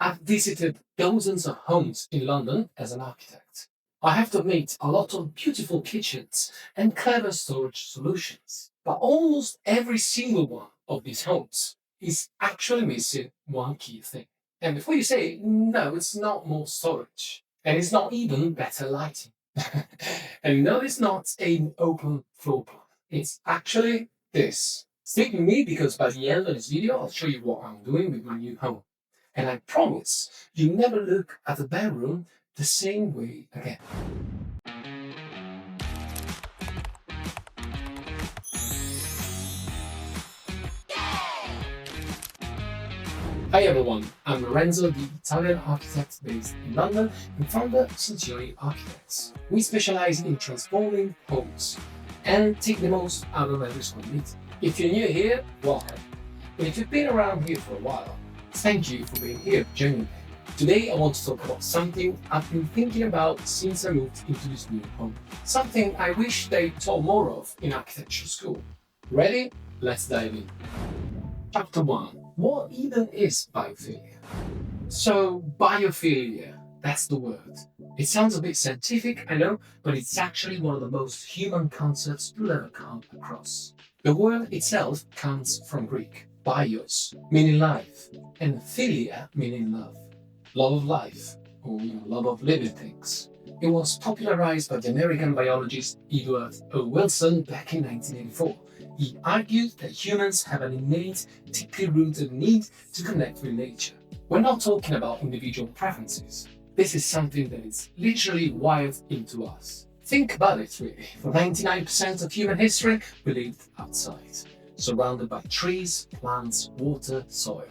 I've visited dozens of homes in London as an architect. I have to admit a lot of beautiful kitchens and clever storage solutions. But almost every single one of these homes is actually missing one key thing. And before you say, no, it's not more storage, and it's not even better lighting. And no, it's not an open floor plan. It's actually this. Stick with me because by the end of this video, I'll show you what I'm doing with my new home. And I promise you never look at the bedroom the same way again. Hi everyone, I'm Lorenzo, the Italian architect based in London and founder of Centioni Architects. We specialize in transforming homes and take the most out of every square meter. If you're new here, welcome. And if you've been around here for a while, thank you for being here, genuinely. Today I want to talk about something I've been thinking about since I moved into this new home. Something I wish they taught more of in architecture school. Ready? Let's dive in. Chapter 1. What even is biophilia? So, biophilia, that's the word. It sounds a bit scientific, I know, but it's actually one of the most human concepts you'll ever come across. The word itself comes from Greek, bios, meaning life, and philia, meaning love. Love of life, or love of living things. It was popularized by the American biologist Edward O. Wilson back in 1984. He argued that humans have an innate, deeply rooted need to connect with nature. We're not talking about individual preferences. This is something that is literally wired into us. Think about it really. For 99% of human history, we lived outside, surrounded by trees, plants, water, soil.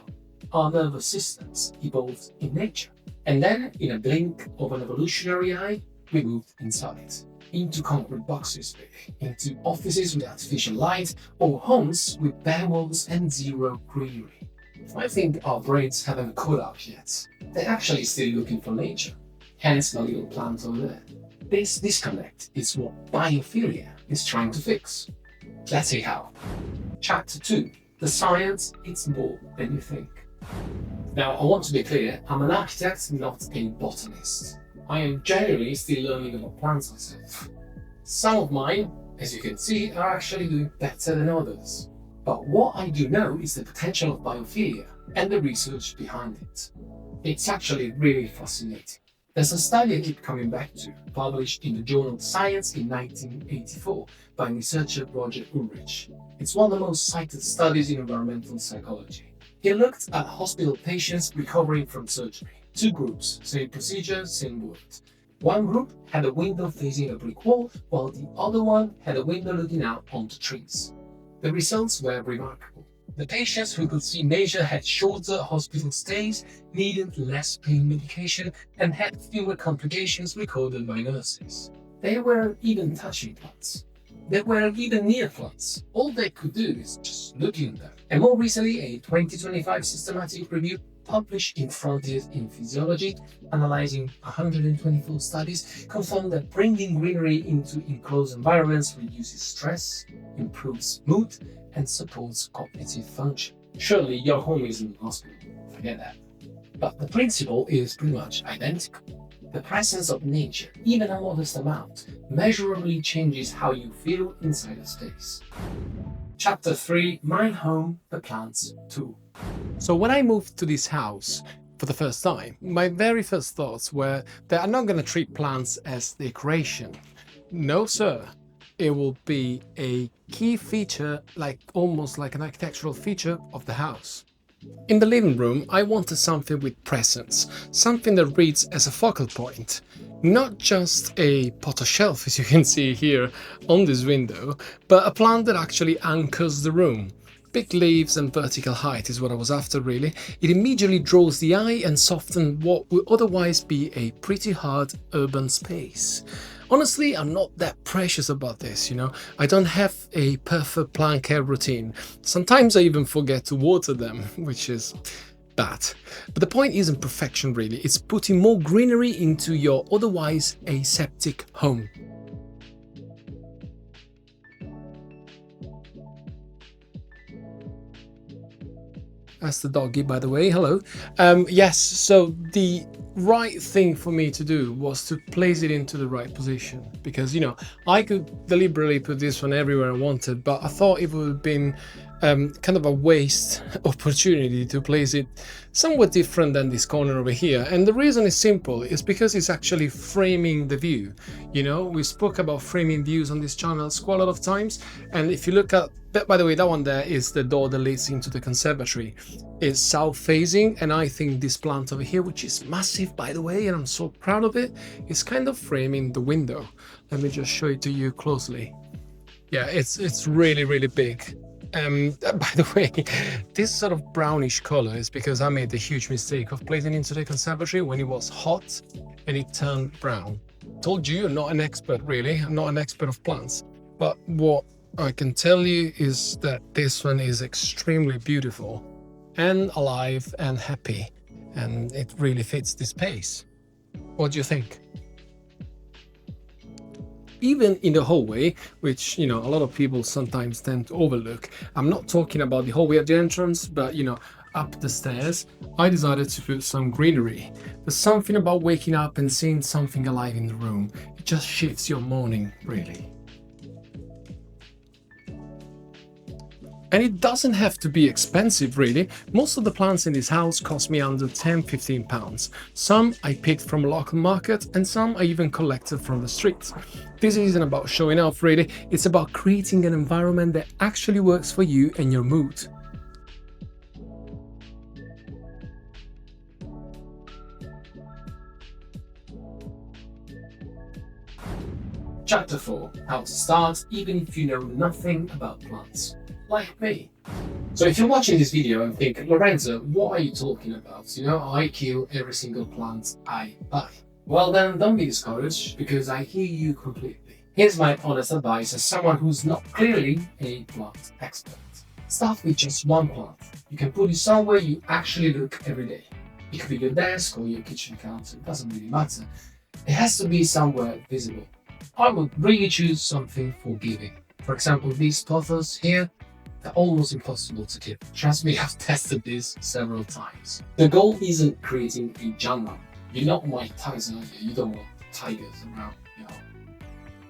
Our nervous systems evolved in nature. And then, in a blink of an evolutionary eye, we moved inside. Into concrete boxes, really. Into offices with artificial light, or homes with bare walls and zero greenery. I think our brains haven't caught up yet. They're actually still looking for nature. Hence the little plant over there. This disconnect is what biophilia is trying to fix. Let's see how. Chapter 2. The science is more than you think. Now, I want to be clear, I'm an architect, not a botanist. I am generally still learning about plants myself. Some of mine, as you can see, are actually doing better than others. But what I do know is the potential of biophilia and the research behind it. It's actually really fascinating. There's a study I keep coming back to, published in the journal Science in 1984 by researcher Roger Ulrich. It's one of the most cited studies in environmental psychology. He looked at hospital patients recovering from surgery. Two groups, same procedure, same word. One group had a window facing a brick wall, while the other one had a window looking out onto trees. The results were remarkable. The patients who could see nature had shorter hospital stays, needed less pain medication, and had fewer complications recorded by nurses. They weren't even touching plants. They weren't even near plants. All they could do is just look in them. And more recently, a 2025 systematic review published in Frontiers in Physiology, analyzing 124 studies, confirmed that bringing greenery into enclosed environments reduces stress, improves mood, and supports cognitive function. Surely your home isn't an hospital, forget that. But the principle is pretty much identical. The presence of nature, even a modest amount, measurably changes how you feel inside a space. Chapter 3. My Home, the Plants Tool. So when I moved to this house for the first time, my very first thoughts were that I'm not going to treat plants as decoration. No sir, it will be a key feature, almost like an architectural feature of the house. In the living room, I wanted something with presence, something that reads as a focal point. Not just a pot or shelf, as you can see here on this window, but a plant that actually anchors the room. Big leaves and vertical height is what I was after really. It immediately draws the eye and softens what would otherwise be a pretty hard urban space. Honestly, I'm not that precious about this, I don't have a perfect plant care routine. Sometimes I even forget to water them, which is bad. But the point isn't perfection really, it's putting more greenery into your otherwise aseptic home. That's the doggy, by the way. Hello. Yes, so the right thing for me to do was to place it into the right position, because, you know, I could deliberately put this one everywhere I wanted, but I thought it would have been kind of a waste opportunity to place it somewhat different than this corner over here. And the reason is simple. It's because it's actually framing the view. You know, we spoke about framing views on this channel quite a lot of times, and if you look at that, by the way, that one there is the door that leads into the conservatory. It's south facing, and I think this plant over here, which is massive, by the way, and I'm so proud of it, is kind of framing the window. Let me just show it to you closely. Yeah, it's really, really big. By the way, this sort of brownish color is because I made the huge mistake of placing it into the conservatory when it was hot and it turned brown. Told you, I'm not an expert really. I'm not an expert of plants, but what I can tell you is that this one is extremely beautiful and alive and happy, and it really fits this space. What do you think? Even in the hallway, which, you know, a lot of people sometimes tend to overlook, I'm not talking about the hallway at the entrance, but, you know, up the stairs, I decided to put some greenery. There's something about waking up and seeing something alive in the room. It just shifts your morning, really. And it doesn't have to be expensive, really. Most of the plants in this house cost me under £10–15. Some I picked from a local market, and some I even collected from the streets. This isn't about showing off, really. It's about creating an environment that actually works for you and your mood. Chapter 4. How to start even if you know nothing about plants. Like me. So if you're watching this video and think, Lorenzo, what are you talking about? You know, I kill every single plant I buy. Well then, don't be discouraged, because I hear you completely. Here's my honest advice as someone who's not clearly a plant expert. Start with just one plant. You can put it somewhere you actually look every day. It could be your desk or your kitchen counter, it doesn't really matter. It has to be somewhere visible. I would really choose something forgiving. For example, these pothos here, they're almost impossible to keep. Trust me, I've tested this several times. The goal isn't creating a jungle. You're not Mike Tyson, are you? You don't want tigers around, you know,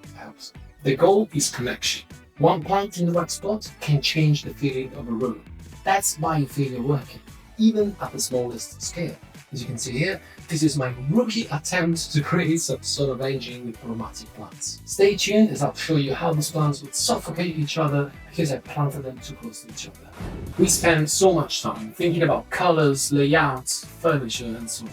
the house. The goal is connection. One plant in the right spot can change the feeling of a room. That's biophilia working, even at the smallest scale. As you can see here, this is my rookie attempt to create some sort of engine with aromatic plants. Stay tuned as I'll show you how these plants would suffocate each other because I planted them too close to each other. We spend so much time thinking about colors, layouts, furniture, and so on.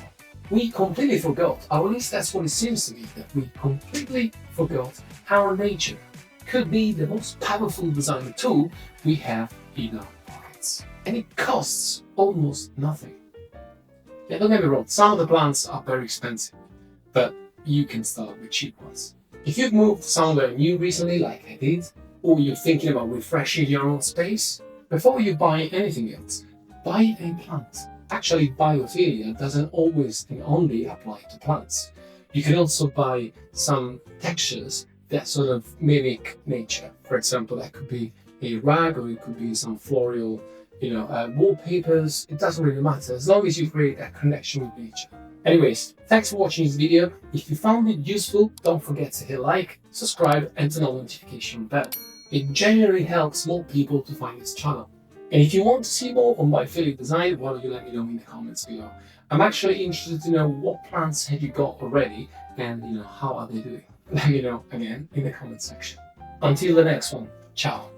We completely forgot, or at least that's what it seems to me, that we completely forgot how nature could be the most powerful design tool we have in our pockets. And it costs almost nothing. Yeah, don't get me wrong, some of the plants are very expensive, but you can start with cheap ones. If you've moved somewhere new recently, like I did, or you're thinking about refreshing your own space, before you buy anything else, buy a plant. Actually, biophilia doesn't always and only apply to plants. You can also buy some textures that sort of mimic nature. For example, that could be a rag, or it could be some floral, wallpapers. It doesn't really matter as long as you create a connection with nature. Anyways, thanks for watching this video. If you found it useful, don't forget to hit like, subscribe, and turn on the notification bell. It genuinely helps more people to find this channel. And if you want to see more on biophilia design, why don't you let me know in the comments below. I'm actually interested to know what plants have you got already, and how are they doing. Let me know again in the comment section. Until the next one, ciao.